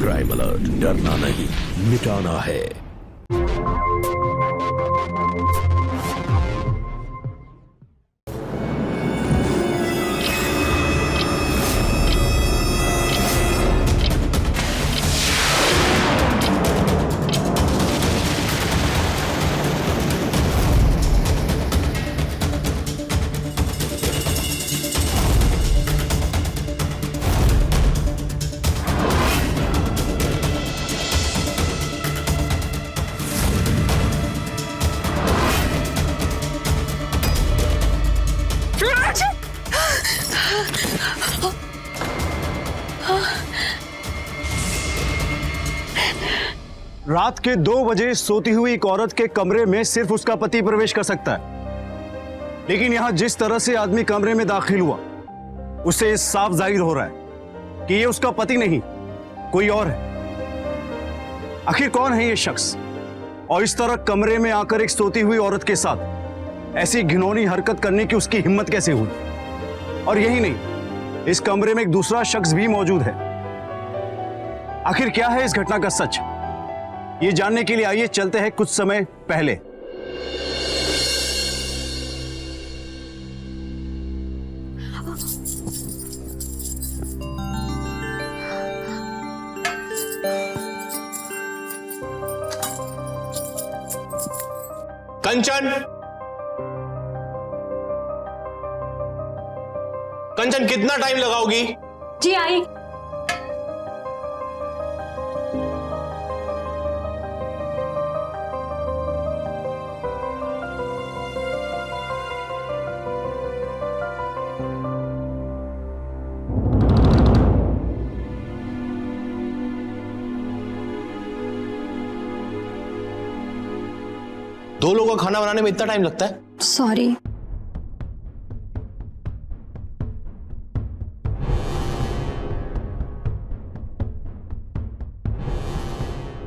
Crime alert, डरना नहीं, मिटाना है। रात के 2 बजे सोती हुई एक औरत के कमरे में सिर्फ उसका पति प्रवेश कर सकता है, लेकिन यहां जिस तरह से आदमी कमरे में दाखिल हुआ उससे साफ जाहिर हो रहा है कि ये उसका पति नहीं, कोई और है। आखिर कौन है ये शख्स और इस तरह कमरे में आकर एक सोती हुई औरत के साथ ऐसी घिनौनी हरकत करने की उसकी हिम्मत कैसे हुई? और यही नहीं, इस कमरे में एक दूसरा शख्स भी मौजूद है। आखिर क्या है इस घटना का सच? ये जानने के लिए आइए चलते हैं कुछ समय पहले। कंचन, कंचन कितना टाइम लगाओगी? जी आई। दो लोगों का खाना बनाने में इतना टाइम लगता है? सॉरी।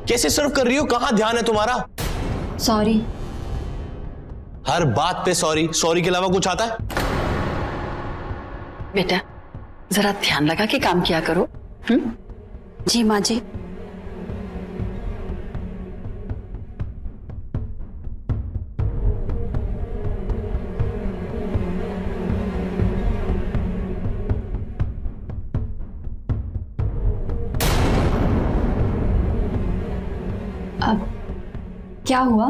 कैसे सर्व कर रही हो? कहां ध्यान है तुम्हारा? सॉरी। हर बात पे सॉरी, सॉरी के अलावा कुछ आता है? बेटा जरा ध्यान लगा के काम किया करो। जी माँ जी। अब क्या हुआ?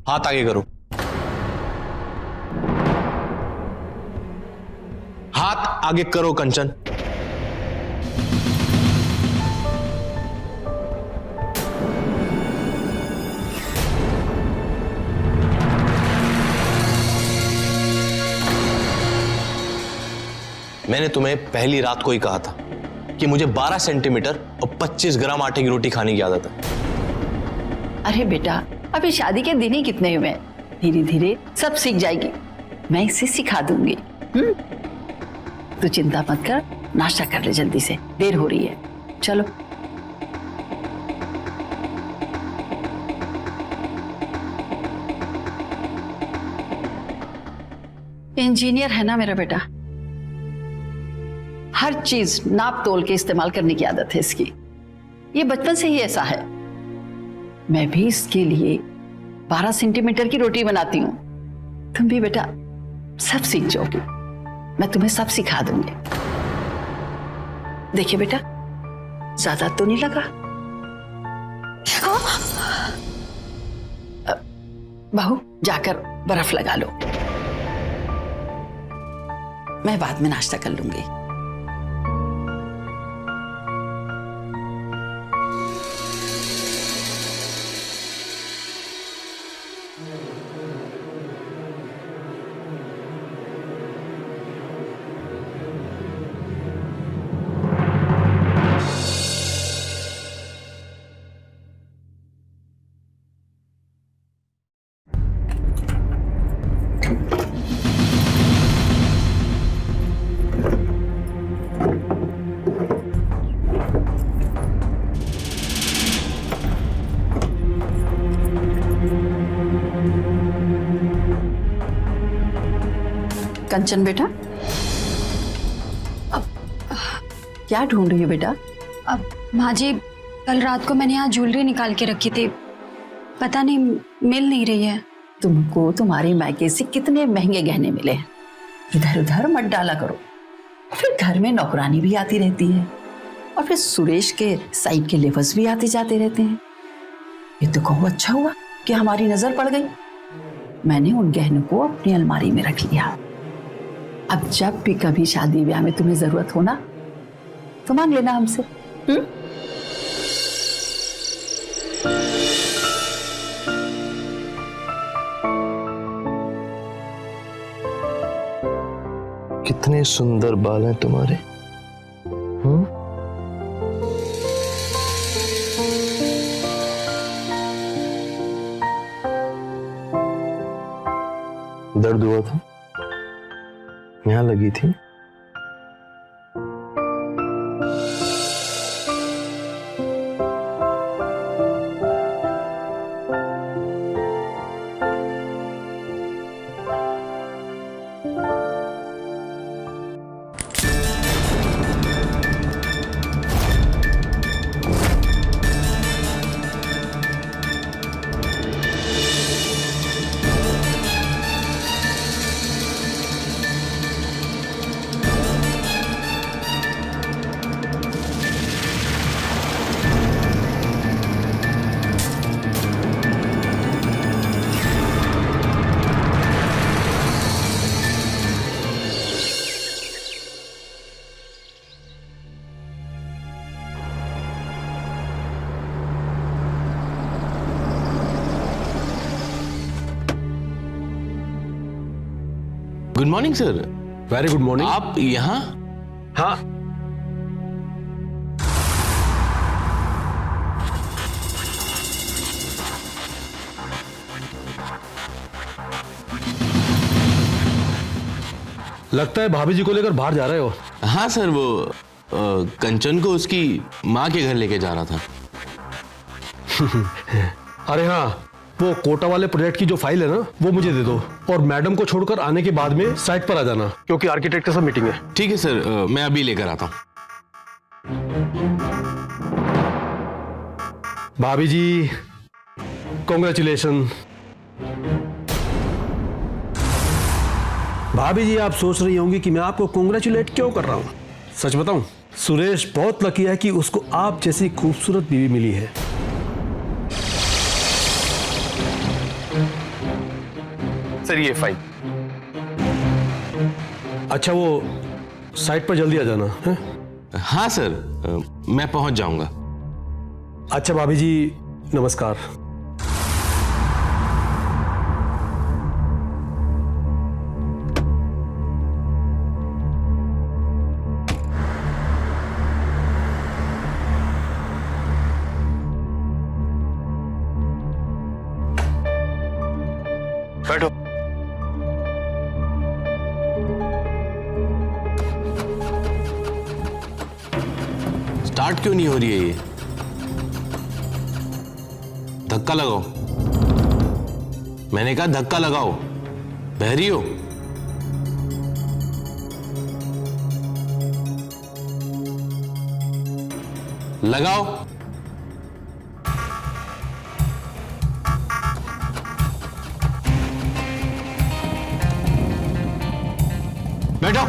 हाथ आगे करो। हाथ आगे करो कंचन। मैंने तुम्हें पहली रात को ही कहा था कि मुझे 12 सेंटीमीटर और 25 ग्राम आटे की रोटी खाने की आदत है। अरे बेटा अभी शादी के दिन ही कितने हुए, धीरे धीरे सब सीख जाएगी। मैं इसे सिखा दूंगी। तू चिंता मत कर, नाश्ता कर ले जल्दी से, देर हो रही है। चलो। इंजीनियर है ना मेरा बेटा, हर चीज नाप तोल के इस्तेमाल करने की आदत है इसकी। ये बचपन से ही ऐसा है। मैं भी इसके लिए 12 सेंटीमीटर की रोटी बनाती हूं। तुम भी बेटा सब सीख जाओगे, मैं तुम्हें सब सिखा दूंगी। देखिए बेटा ज्यादा तो नहीं लगा? बहू जाकर बर्फ लगा लो, मैं बाद में नाश्ता कर लूंगी। कंचन बेटा, अब क्या ढूंढ रही हो बेटा? अब माँ जी कल रात को मैंने यहाँ ज्वेलरी निकाल के रखी थी, पता नहीं मिल नहीं रही है। तुमको तुम्हारे मायके से कितने महंगे गहने मिले हैं, इधर उधर मत डाला करो। फिर घर में नौकरानी भी आती रहती है और फिर सुरेश के साइड के लेवर्स भी आते जाते रहते हैं। ये तो कहो अच्छा हुआ कि हमारी नजर पड़ गई। मैंने उन गहनों को अपनी अलमारी में रख लिया। अब जब भी कभी शादी ब्याह में तुम्हें जरूरत हो ना तो मांग लेना हमसे। कितने सुंदर बाल हैं तुम्हारे। दर्द हुआ था, यहां लगी थी। Good morning sir. Very good morning. आप यहाँ? हाँ, लगता है भाभी जी को लेकर बाहर जा रहे हो। हाँ सर, वो कंचन को उसकी माँ के घर लेके जा रहा था। अरे हाँ, वो कोटा वाले प्रोजेक्ट की जो फाइल है ना, वो मुझे दे दो और मैडम को छोड़कर आने के बाद में साइट पर आ जाना, क्योंकि आर्किटेक्ट के साथ मीटिंग है। ठीक है सर, मैं अभी लेकर आता हूँ। भाभी जी, कॉन्ग्रेचुलेशन। भाभी जी, आप सोच रही होंगी कि मैं आपको कॉन्ग्रेचुलेट क्यों कर रहा हूं। सच बताऊं, सुरेश बहुत लकी है कि उसको आप जैसी खूबसूरत बीवी मिली है। सर ये फाइल। अच्छा, वो साइट पर जल्दी आ जाना है। हाँ सर, मैं पहुंच जाऊंगा। अच्छा भाभी जी, नमस्कार। बैठो। स्टार्ट क्यों नहीं हो रही है ये? धक्का लगाओ। मैंने कहा धक्का लगाओ। बहरी हो? लगाओ। बैठो।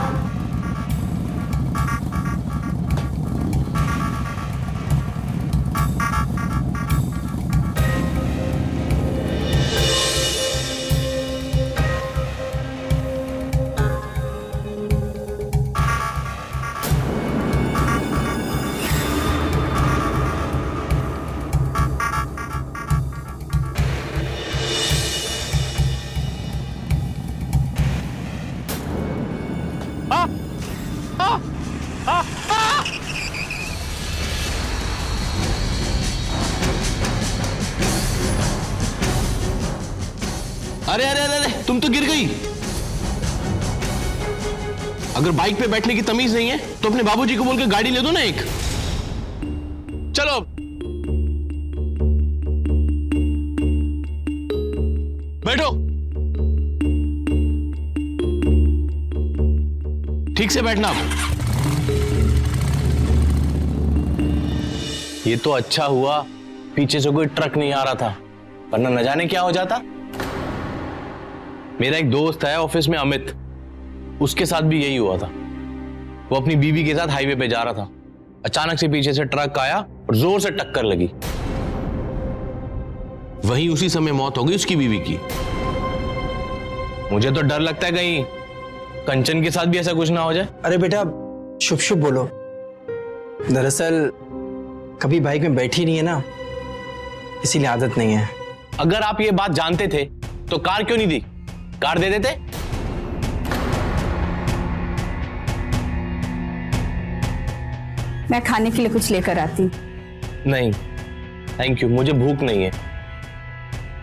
अरे अरे अरे अरे, तुम तो गिर गई। अगर बाइक पे बैठने की तमीज नहीं है तो अपने बाबूजी को बोलकर गाड़ी ले दो ना एक। चलो। बैठो। ठीक से बैठना। ये तो अच्छा हुआ पीछे से कोई ट्रक नहीं आ रहा था, वरना न जाने क्या हो जाता। मेरा एक दोस्त है ऑफिस में, अमित, उसके साथ भी यही हुआ था। वो अपनी बीवी के साथ हाईवे पे जा रहा था, अचानक से पीछे से ट्रक आया और जोर से टक्कर लगी। वहीं उसी समय मौत हो गई उसकी बीवी की। मुझे तो डर लगता है कहीं कंचन के साथ भी ऐसा कुछ ना हो जाए। अरे बेटा शुभ शुभ बोलो। दरअसल कभी बाइक में बैठी नहीं है ना, इसीलिए आदत नहीं है। अगर आप ये बात जानते थे तो कार क्यों नहीं दी? कार दे देते। मैं खाने के लिए कुछ लेकर आती। नहीं थैंक यू, मुझे भूख नहीं है।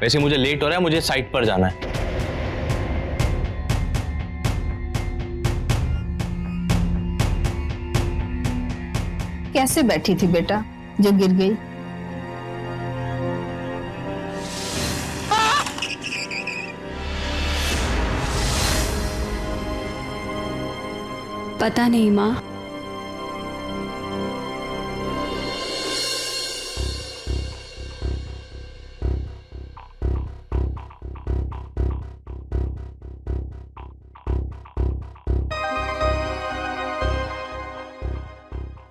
वैसे मुझे लेट हो रहा है, मुझे साइट पर जाना है। कैसे बैठी थी बेटा जो गिर गई? पता नहीं माँ।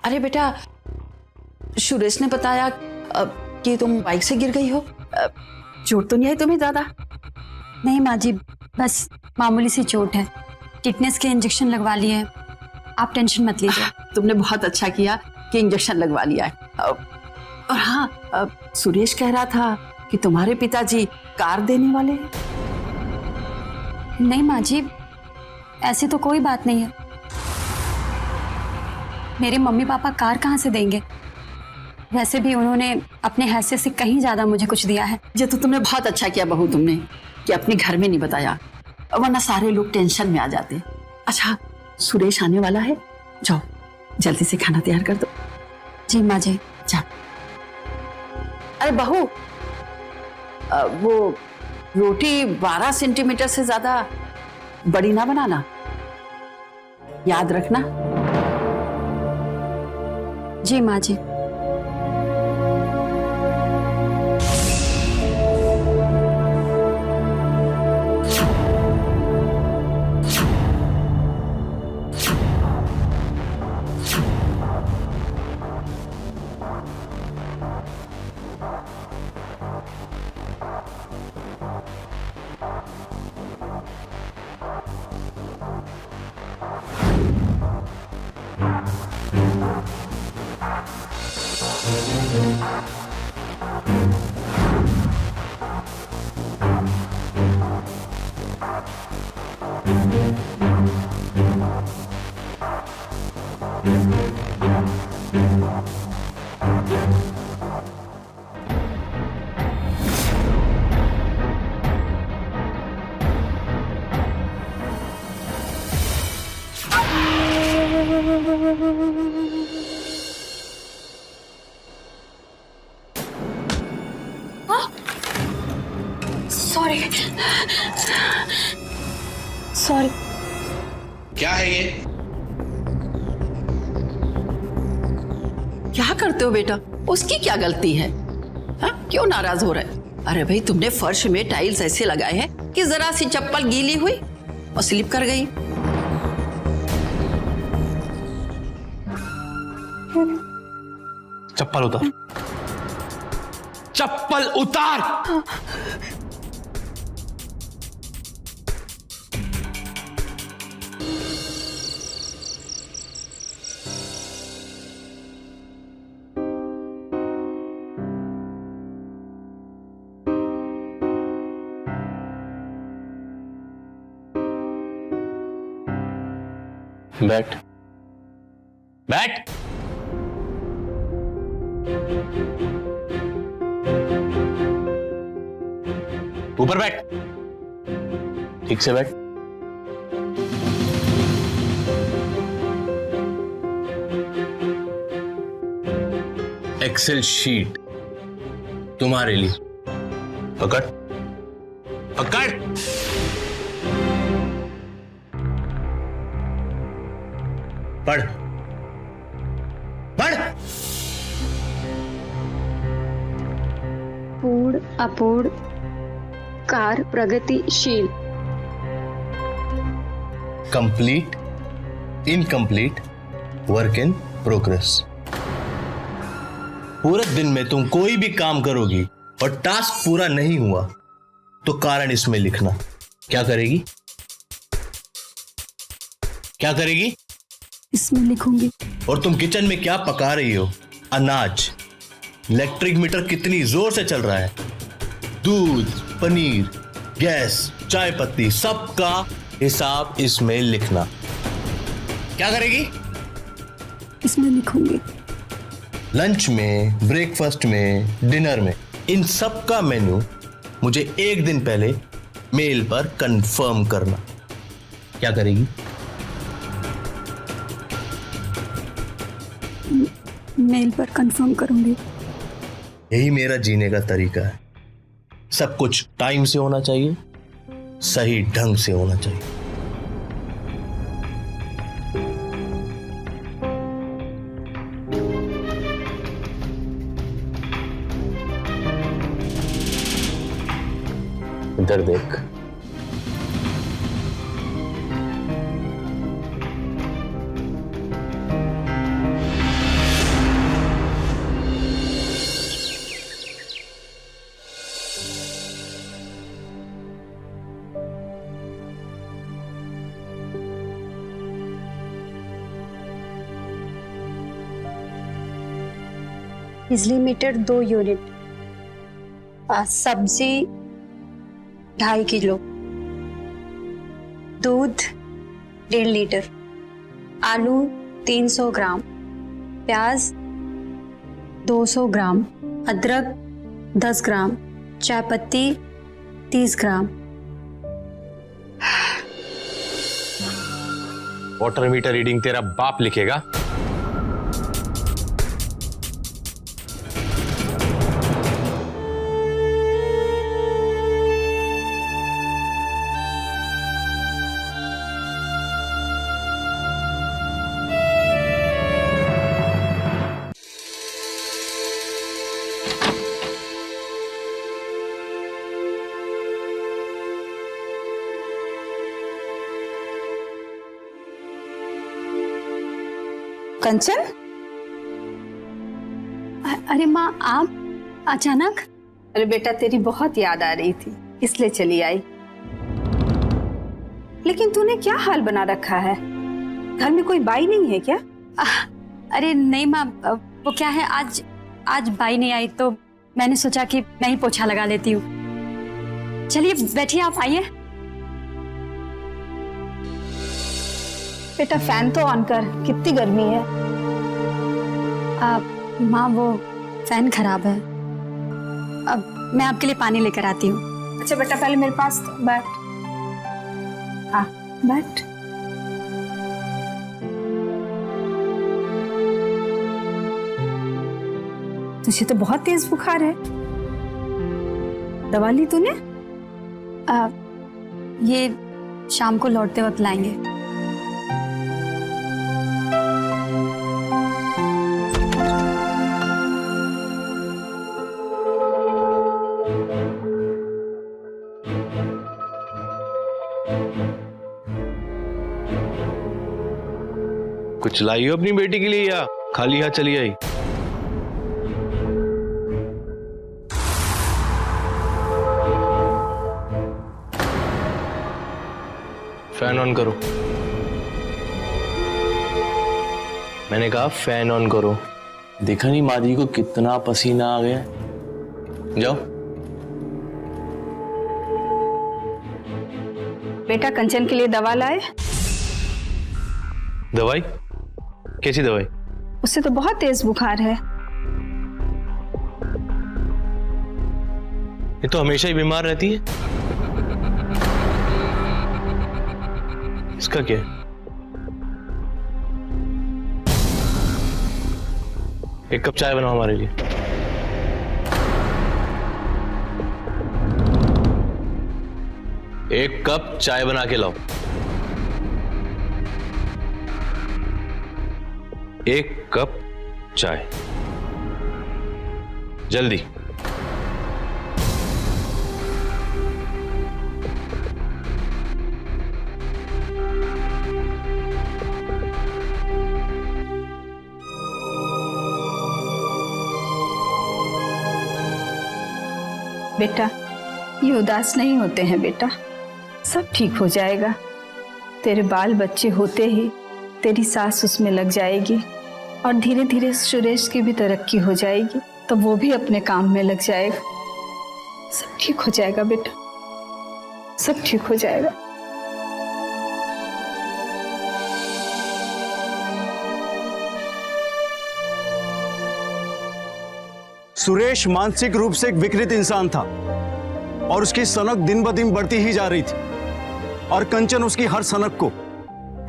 अरे बेटा, सुरेश ने बताया कि तुम बाइक से गिर गई हो। चोट तो नहीं आई तुम्हें ज्यादा? नहीं माँ जी, बस मामूली सी चोट है, टिटनेस के इंजेक्शन लगवा लिए हैं। आप टेंशन मत लीजिए। तुमने बहुत अच्छा किया कि इंजेक्शन लगवा लिया है। और हाँ, सुरेश कह रहा था कि तुम्हारे पिताजी कार देने वाले हैं। नहीं माँ जी, ऐसी तो कोई बात नहीं है। मेरे मम्मी पापा कार कहाँ से देंगे? वैसे भी उन्होंने अपने हैसियत से कहीं ज्यादा मुझे कुछ दिया है। ये तो तुमने बहुत अच्छा किया बहू, तुमने कि अपने घर में नहीं बताया, वरना सारे लोग टेंशन में आ जाते। अच्छा, सुरेश आने वाला है, जाओ जल्दी से खाना तैयार कर दो। जी माँ जी। जा। अरे बहू, वो रोटी 12 सेंटीमीटर से ज्यादा बड़ी ना बनाना, याद रखना। जी माँ जी। Sorry sorry. क्या है ये? क्या करते हो बेटा? उसकी क्या गलती है? हाँ, क्यों नाराज हो रहे? अरे भाई, तुमने फर्श में टाइल्स ऐसे लगाए हैं कि जरा सी चप्पल गीली हुई और स्लिप कर गई। चप्पल उतार, चप्पल उतार। बैठ बैठ। ऊपर बैठ, ठीक से बैठ। एक्सेल शीट तुम्हारे लिए। पकड़ पकड़। पढ़ पढ़। पूर्ण अपूर्ण कार प्रगतिशील complete, incomplete, work in progress. पूरे दिन में तुम कोई भी काम करोगी और टास्क पूरा नहीं हुआ तो कारण इसमें लिखना। क्या करेगी? क्या करेगी? इसमें लिखूंगी। और तुम किचन में क्या पका रही हो? अनाज। इलेक्ट्रिक मीटर कितनी जोर से चल रहा है? दूध, पनीर, गैस, चाय पत्ती, सबका हिसाब इसमें लिखना। क्या करेगी? इसमें लिखूंगी। लंच में, ब्रेकफास्ट में, डिनर में, इन सब का मेन्यू मुझे एक दिन पहले मेल पर कंफर्म करना। क्या करेगी? मेल पर कंफर्म करूंगी। यही मेरा जीने का तरीका है। सब कुछ टाइम से होना चाहिए, सही ढंग से होना चाहिए। इधर देख। बिजली मीटर 2 यूनिट, सब्जी 2.5 किलो, दूध 1.5 लीटर, आलू 300 ग्राम, प्याज 200 ग्राम, अदरक 10 ग्राम, चाय पत्ती 30 ग्राम। वाटर मीटर रीडिंग तेरा बाप लिखेगा। कंचन, अरे माँ, आप अचानक? अरे बेटा तेरी बहुत याद आ रही थी इसलिए चली आई। लेकिन तूने क्या हाल बना रखा है? घर में कोई बाई नहीं है क्या? अरे नहीं माँ, वो क्या है, आज बाई नहीं आई तो मैंने सोचा कि मैं ही पोछा लगा लेती हूँ। चलिए बैठिए, आप आइए। बेटा फैन तो ऑन कर, कितनी गर्मी है। माँ वो फैन खराब है, अब मैं आपके लिए पानी लेकर आती हूँ। अच्छा बेटा पहले मेरे पास तो बैठ। हाँ बैठ। तुझे तो बहुत तेज बुखार है, दवा ली तूने? ये शाम को लौटते वक्त लाएंगे। कुछ लाई हो अपनी बेटी के लिए या खाली हाथ चली आई? फैन ऑन करो। मैंने कहा फैन ऑन करो। देखा नहीं माँ जी को कितना पसीना आ गया? जाओ। बेटा कंचन के लिए दवा लाए? दवाई? कैसी दवाई? उससे तो बहुत तेज बुखार है। ये तो हमेशा ही बीमार रहती है। इसका क्या है? एक कप चाय बनाओ हमारे लिए। एक कप चाय बना के लाओ। एक कप चाय, जल्दी। बेटा, ये उदास नहीं होते हैं बेटा, सब ठीक हो जाएगा। तेरे बाल बच्चे होते ही तेरी सास उसमें लग जाएगी और धीरे धीरे सुरेश की भी तरक्की हो जाएगी, तो वो भी अपने काम में लग जाएगा। सब ठीक हो जाएगा बेटा, सब ठीक हो जाएगा। सुरेश मानसिक रूप से एक विकृत इंसान था और उसकी सनक दिन ब दिन बढ़ती ही जा रही थी, और कंचन उसकी हर सनक को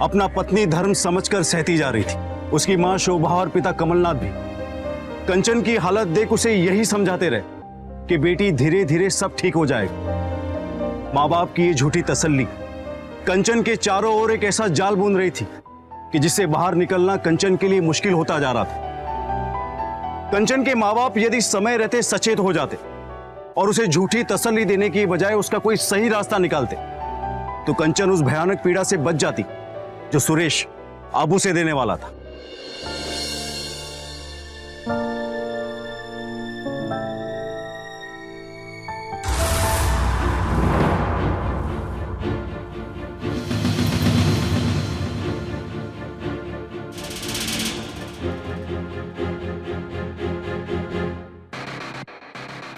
अपना पत्नी धर्म समझकर सहती जा रही थी। उसकी मां शोभा और पिता कमलनाथ भी कंचन की हालत देख उसे यही समझाते रहे कि बेटी धीरे धीरे सब ठीक हो जाएगा। मां बाप की ये झूठी तसल्ली कंचन के चारों ओर एक ऐसा जाल बुन रही थी कि जिससे बाहर निकलना कंचन के लिए मुश्किल होता जा रहा था। कंचन के माँ बाप यदि समय रहते सचेत हो जाते और उसे झूठी तसल्ली देने की बजाय उसका कोई सही रास्ता निकालते, तो कंचन उस भयानक पीड़ा से बच जाती जो सुरेश अब उसे देने वाला था।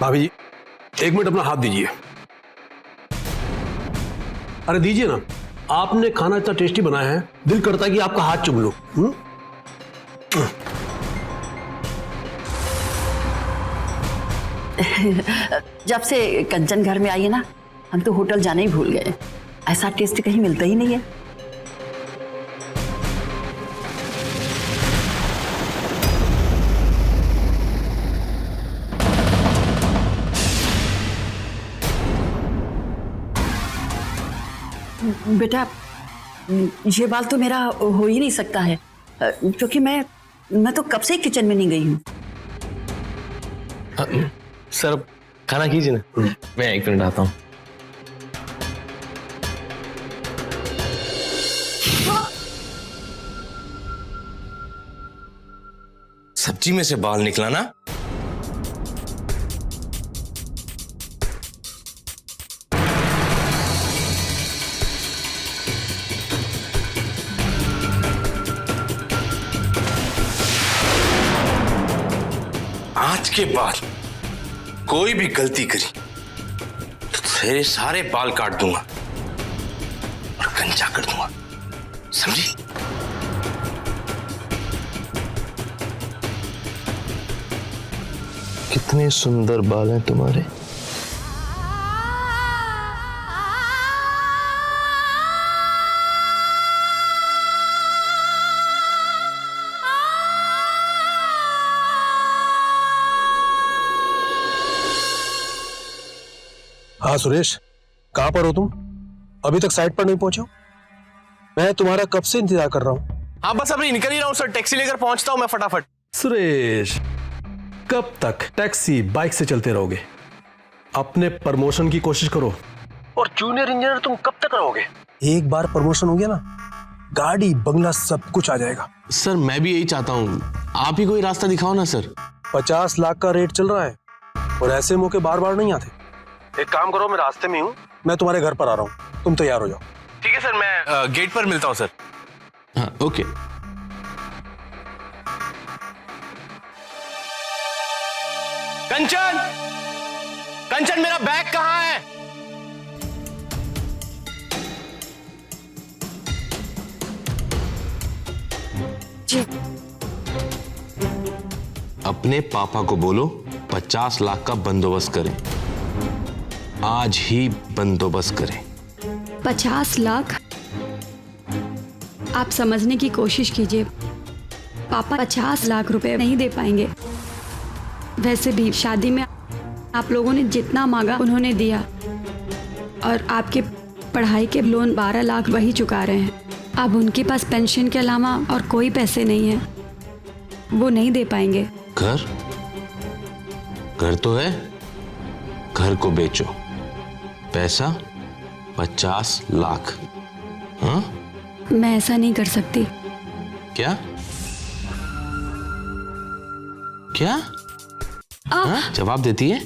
भाभी जी, एक मिनट अपना हाथ दीजिए। अरे दीजिए ना, आपने खाना इतना टेस्टी बनाया है, दिल करता है कि आपका हाथ चूम लो। जब से कंचन घर में आई है ना, हम तो होटल जाना ही भूल गए। ऐसा टेस्ट कहीं मिलता ही नहीं है। बेटा, ये बाल तो मेरा हो ही नहीं सकता है, क्योंकि मैं तो कब से ही किचन में नहीं गई हूँ। सर अब खाना कीजिए ना, मैं 1 मिनट आता हूँ। सब्जी में से बाल निकला ना? आज के बाद कोई भी गलती करी तो तेरे सारे बाल काट दूंगा और कंचा कर दूंगा, समझी? कितने सुंदर बाल हैं तुम्हारे। हाँ सुरेश, कहाँ पर हो तुम? अभी तक साइट पर नहीं पहुंचे हो? मैं तुम्हारा कब से इंतजार कर रहा हूँ। हाँ बस अभी निकल ही रहा हूँ सर, टैक्सी लेकर पहुंचता हूँ मैं फटाफट। सुरेश, कब तक टैक्सी बाइक से चलते रहोगे? अपने प्रमोशन की कोशिश करो। और जूनियर इंजीनियर तुम कब तक रहोगे? एक बार प्रमोशन हो गया ना, गाड़ी बंगला सब कुछ आ जाएगा। सर मैं भी यही चाहता हूँ, आप ही कोई रास्ता दिखाओ ना सर। 50 लाख का रेट चल रहा है और ऐसे मौके बार बार नहीं आते। एक काम करो, मैं रास्ते में हूँ, मैं तुम्हारे घर पर आ रहा हूँ, तुम तैयार हो जाओ। ठीक है सर, मैं गेट पर मिलता हूँ सर। हाँ ओके। कंचन, कंचन मेरा बैग कहाँ है? जी। अपने पापा को बोलो 50 लाख का बंदोबस्त करें, आज ही बंदोबस्त करें। 50 लाख? आप समझने की कोशिश कीजिए, पापा 50 लाख रुपए नहीं दे पाएंगे। वैसे भी शादी में आप लोगों ने जितना मांगा उन्होंने दिया, और आपके पढ़ाई के लोन 12 लाख वही चुका रहे हैं। अब उनके पास पेंशन के अलावा और कोई पैसे नहीं है, वो नहीं दे पाएंगे। घर, घर तो है, घर को बेचो, पैसा 50 लाख। हाँ मैं ऐसा नहीं कर सकती। क्या क्या? हाँ? जवाब देती है?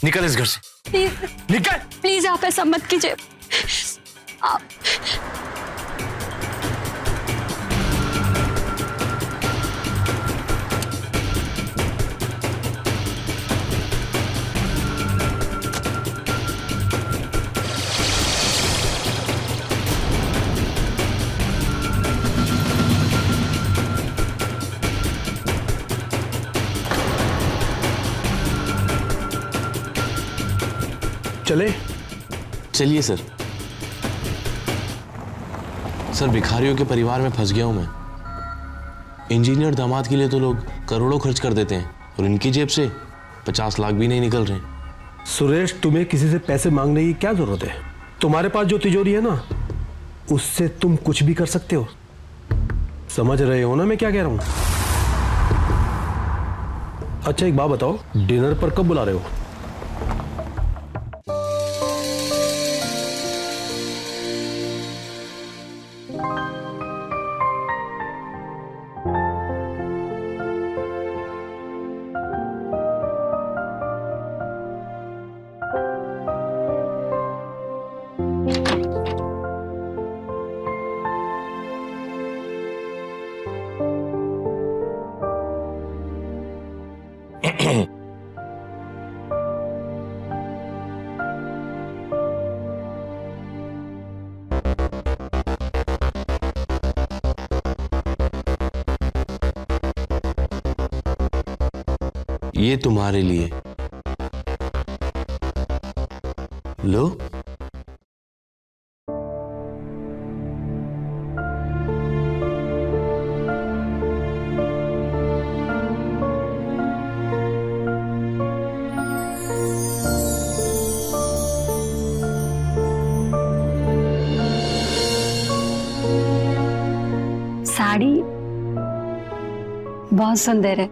निकल इस घर से, प्लीज निकल। प्लीज आप ऐसा मत कीजिए। आप चले। चलिए सर। सर भिखारियों के परिवार में फंस गया हूं मैं। इंजीनियर दामाद के लिए तो लोग करोड़ों खर्च कर देते हैं और इनकी जेब से 50 लाख भी नहीं निकल रहे। सुरेश, तुम्हें किसी से पैसे मांगने की क्या जरूरत है? तुम्हारे पास जो तिजोरी है ना, उससे तुम कुछ भी कर सकते हो। समझ रहे हो ना मैं क्या कह रहा हूं? अच्छा एक बात बताओ, डिनर पर कब बुला रहे हो? ये तुम्हारे लिए लो। साड़ी बहुत सुंदर है।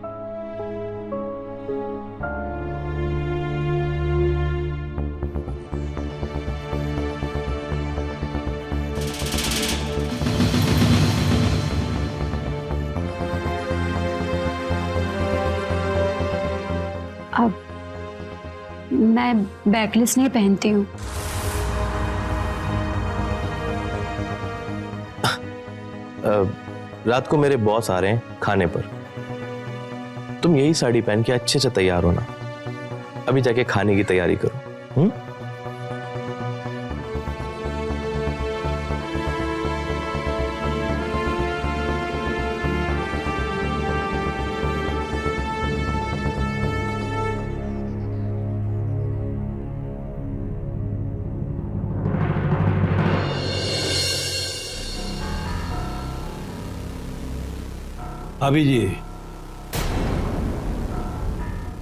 अब मैं बैकलेस नहीं पहनती हूँ। रात को मेरे बॉस आ रहे हैं खाने पर। तुम यही साड़ी पहन के अच्छे से तैयार होना। अभी जाके खाने की तैयारी करो। अभी जी,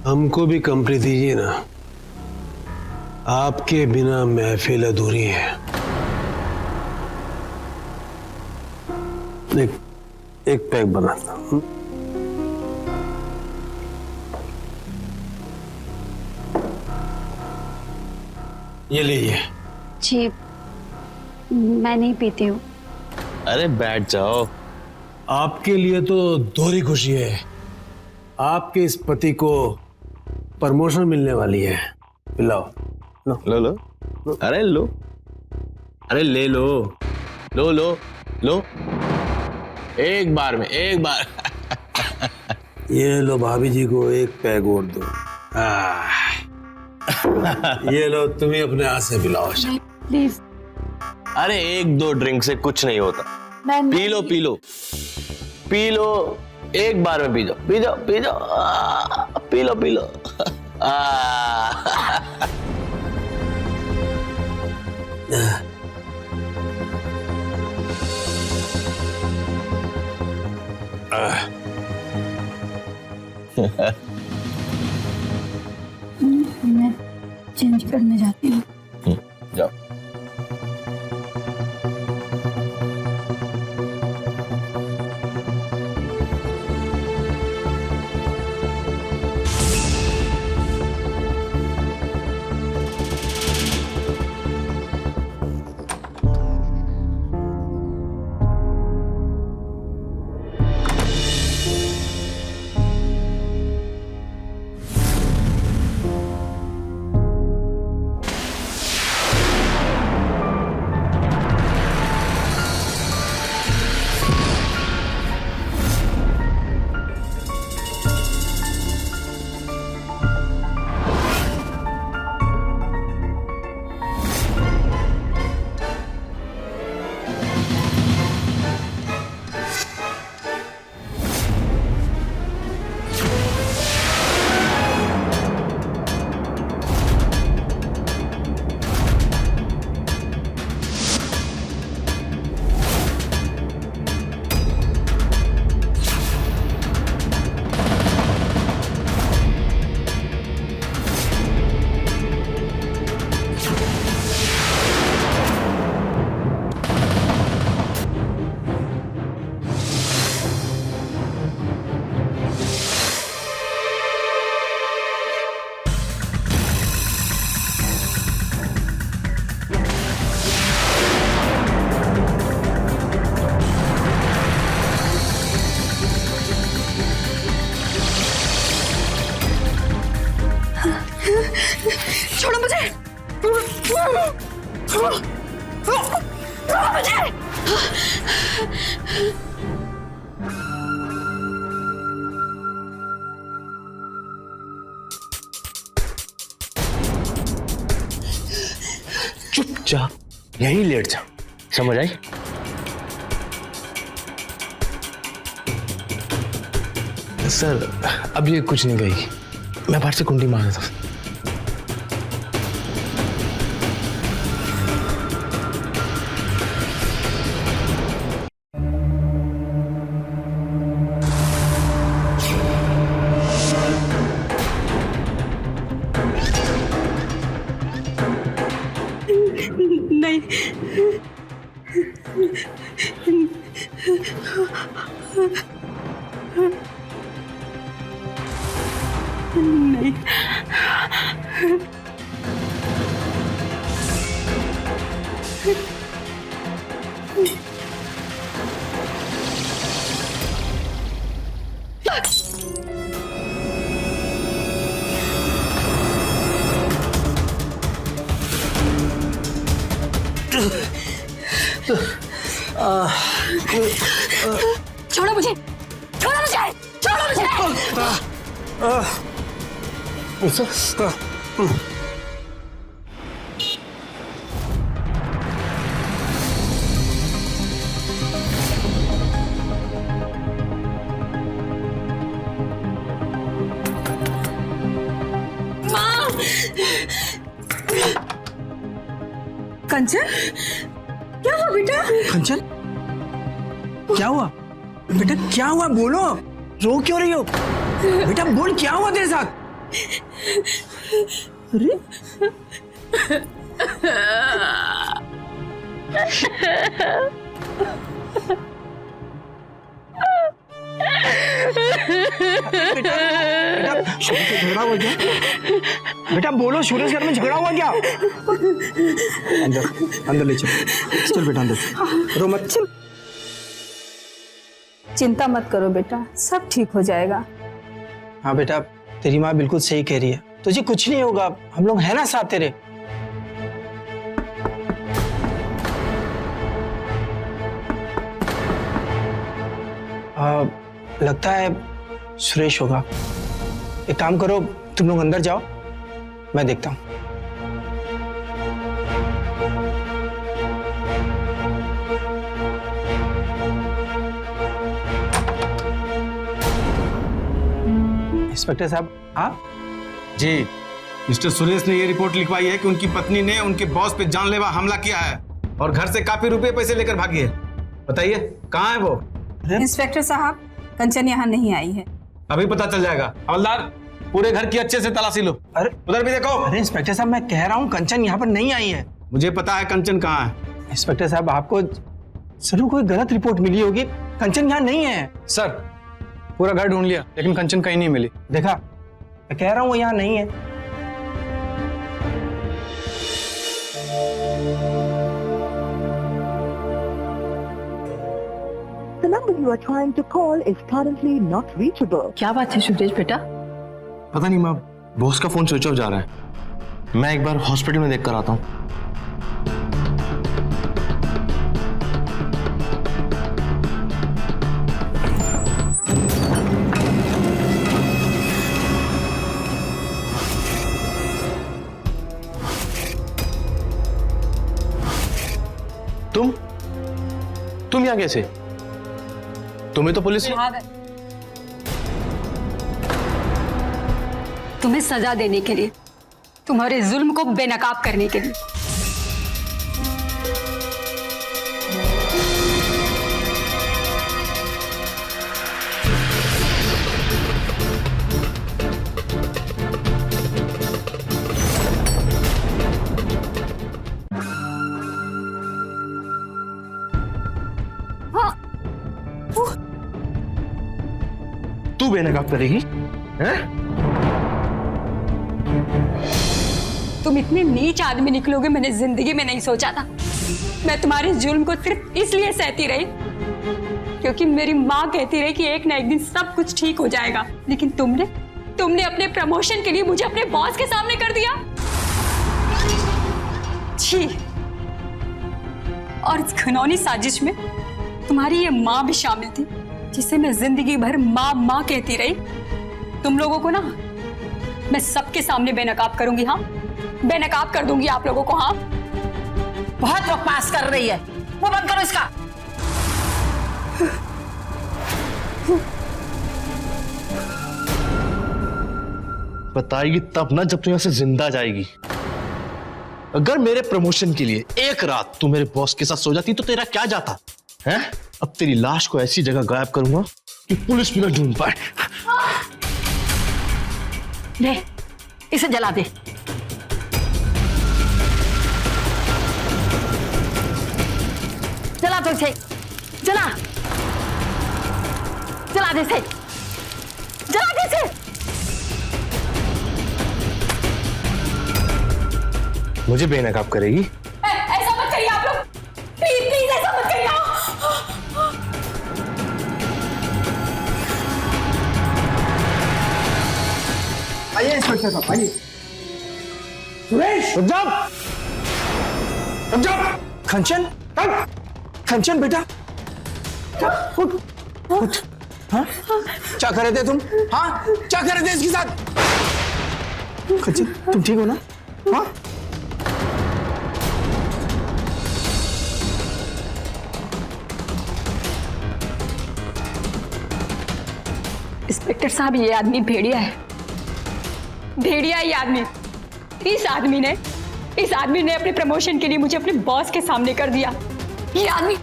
हमको भी कंपनी दीजिए ना। आपके बिना महफिल अधूरी है। एक पैक बनाता हूं। ये लीजिए। जी मैं नहीं पीती हूँ। अरे बैठ जाओ। आपके लिए तो दोहरी खुशी है। आपके इस पति को प्रमोशन मिलने वाली है। पिलाओ। लो लो। अरे लो। अरे ले लो। लो लो लो। एक बार में, एक बार। ये लो भाभी जी को एक पैग और दो। ये लो, तुम ही अपने हाथ से पिलाओ। प्लीज। अरे एक दो ड्रिंक से कुछ नहीं होता। P low P low P low. एक बार में पी जाओ, पी जाओ, पी जाओ। P low P low. मैं चेंज करने जाती हूँ। जाओ। चुपचाप यहीं लेट जा, समझ आई? सर अब ये कुछ नहीं गई, मैं बाहर से कुंडी मार देता हूं। नहीं, नहीं, छोड़ो मुझे, छोड़ो मुझे, छोड़ो मुझे। कंचन, क्या हुआ बेटा? कंचन, क्या हुआ बेटा? क्या हुआ? बोलो, रो क्यों रही हो बेटा? बोल, क्या हुआ तेरे साथ? अरे बेटा, सूरज से झगड़ा हुआ क्या? बेटा बोलो, सूरज घर में झगड़ा हुआ क्या? अंदर अंदर ले चल, चल बेटा अंदर, रो मत। चल, चिंता मत करो बेटा, सब ठीक हो जाएगा। हाँ बेटा, तेरी माँ बिल्कुल सही कह रही है, तुझे कुछ नहीं होगा, हम लोग हैं ना साथ तेरे। लगता है सुरेश होगा। एक काम करो, तुम लोग अंदर जाओ, मैं देखता हूं। इंस्पेक्टर साहब, आप? जी, मिस्टर सुरेश ने ये रिपोर्ट लिखवाई है कि उनकी पत्नी ने उनके बॉस पे जानलेवा हमला किया है और घर से काफी रुपए पैसे लेकर भागी है। बताइए कहाँ है वो? इंस्पेक्टर साहब, कंचन यहाँ नहीं आई है। अभी पता चल जाएगा। हवलदार, पूरे घर की अच्छे से तलाशी लो। अरे उधर भी देखो। अरे इंस्पेक्टर साहब, मैं कह रहा हूँ कंचन यहाँ पर नहीं आई है। मुझे पता है कंचन कहाँ है। इंस्पेक्टर साहब, आपको जरूर कोई गलत रिपोर्ट मिली होगी, कंचन यहाँ नहीं है। सर, पूरा घर ढूंढ लिया लेकिन कंचन कहीं नहीं मिली। देखा, मैं कह रहा हूँ वो यहाँ नहीं है। The number you are trying to call is currently not reachable. क्या बात है सुरेश बेटा? पता नहीं, मैं बॉस का फोन स्विच ऑफ जा रहा है, मैं एक बार हॉस्पिटल में देख कर आता हूँ। तुम यहाँ कैसे? तुम्हें तो पुलिस तुम्हें सजा देने के लिए, तुम्हारे जुल्म को बेनकाब करने के लिए। तू बेनकाब करेगी हैं? तुम इतने नीच आदमी निकलोगे मैंने जिंदगी में नहीं सोचा था। मैं तुम्हारे जुल्म को सिर्फ इसलिए सहती रही क्योंकि मेरी माँ कहती रही कि एक ना एक दिन सब कुछ ठीक हो जाएगा, लेकिन तुमने अपने प्रमोशन के लिए मुझे अपने बॉस के सामने कर दिया। छी। और इस घिनौनी साजिश में तुम्हारी ये माँ भी शामिल थी, जिसे मैं जिंदगी भर माँ माँ कहती रही। तुम लोगों को ना मैं सबके सामने बेनकाब करूंगी। हाँ, बेनकाब कर दूंगी आप लोगों को। हाँ, बहुत बकवास कर रही है, वो बंद करो इसका। बताएगी तब ना जब तू यहां से जिंदा जाएगी। अगर मेरे प्रमोशन के लिए एक रात तू मेरे बॉस के साथ सो जाती तो तेरा क्या जाता है? अब तेरी लाश को ऐसी जगह गायब करूंगा कि पुलिस भी ना ढूंढ पाए। ले, इसे जला दे। जला दो इसे, जला जला दे इसे, जला दे इसे। मुझे बेनकाब करेगी? ऐसा मत करिए आप लोग, प्लीज प्लीज ऐसा मत करिए। आइए इंस्पेक्टर साहब, आइए। सुरेश, रुक जाओ, रुक जाओ। कंचन, कंचन बेटा, उठ, उठ। हाँ? क्या कर रहे थे तुम? हाँ, क्या कर रहे थे इसके साथ? कंचन, तुम ठीक हो ना? हाँ? इंस्पेक्टर साहब, ये आदमी भेड़िया है, भेड़िया ये आदमी। इस आदमी ने अपने प्रमोशन के लिए मुझे अपने बॉस के सामने कर दिया। ये आदमी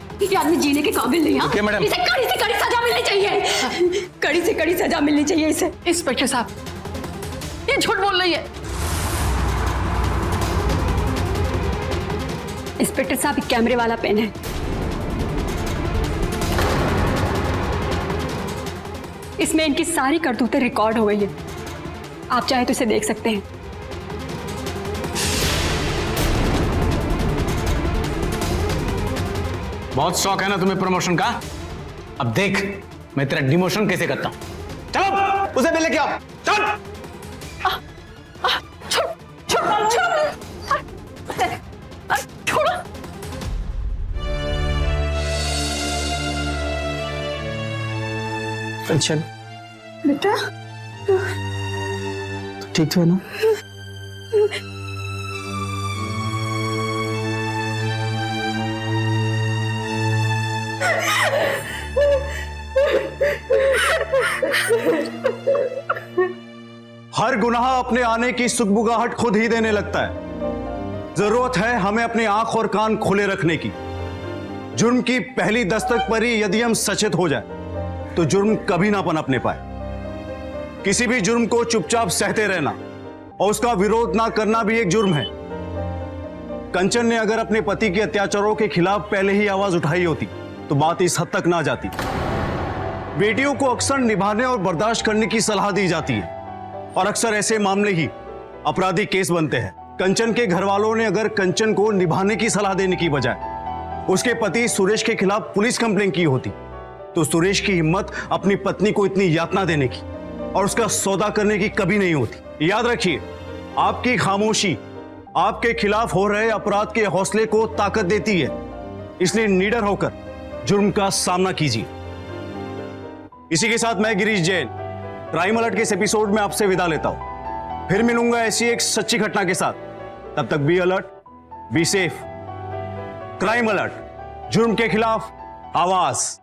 जीने के काबिल नहीं है। मैडम, इसे कड़ी से कड़ी सजा मिलनी चाहिए, कड़ी से कड़ी सजा मिलनी चाहिए इसे। इंस्पेक्टर साहब, ये झूठ बोल रही है। इंस्पेक्टर साहब, कैमरे वाला पेन है, इसमें इनकी सारी करतूतें रिकॉर्ड हो गई है। आप चाहे तो इसे देख सकते हैं। बहुत शौक है ना तुम्हें प्रमोशन का? अब देख मैं तेरा डिमोशन कैसे करता हूं। चलो उसे मिलने के आओ, चल। छोड़ो। कंचन बेटा, तो ठीक तो है ना? हर गुनाह अपने आने की सुगबुगाहट खुद ही देने लगता है। जरूरत है हमें अपनी आंख और कान खुले रखने की। जुर्म की पहली दस्तक पर ही यदि हम सचेत हो जाए तो जुर्म कभी ना पनपने पाए। किसी भी जुर्म को चुपचाप सहते रहना और उसका विरोध ना करना भी एक जुर्म है। कंचन ने अगर अपने पति के अत्याचारों के खिलाफ पहले ही आवाज उठाई होती तो बात इस हद तक ना जाती। बेटियों को अक्सर निभाने और बर्दाश्त करने की सलाह दी जाती है और अक्सर ऐसे मामले ही अपराधी केस बनते हैं। कंचन के घर वालों ने अगर कंचन को निभाने की सलाह देने की बजाय उसके पति सुरेश के खिलाफ पुलिस कंप्लेंट की होती तो सुरेश की हिम्मत अपनी पत्नी को इतनी यातना देने की और उसका सौदा करने की कभी नहीं होती। याद रखिए, आपकी खामोशी आपके खिलाफ हो रहे अपराध के हौसले को ताकत देती है। इसलिए निडर होकर जुर्म का सामना कीजिए। इसी के साथ मैं गिरीश जैन क्राइम अलर्ट के इस एपिसोड में आपसे विदा लेता हूं। फिर मिलूंगा ऐसी एक सच्ची घटना के साथ। तब तक be alert, be safe. Crime alert, जुर्म के खिलाफ आवाज।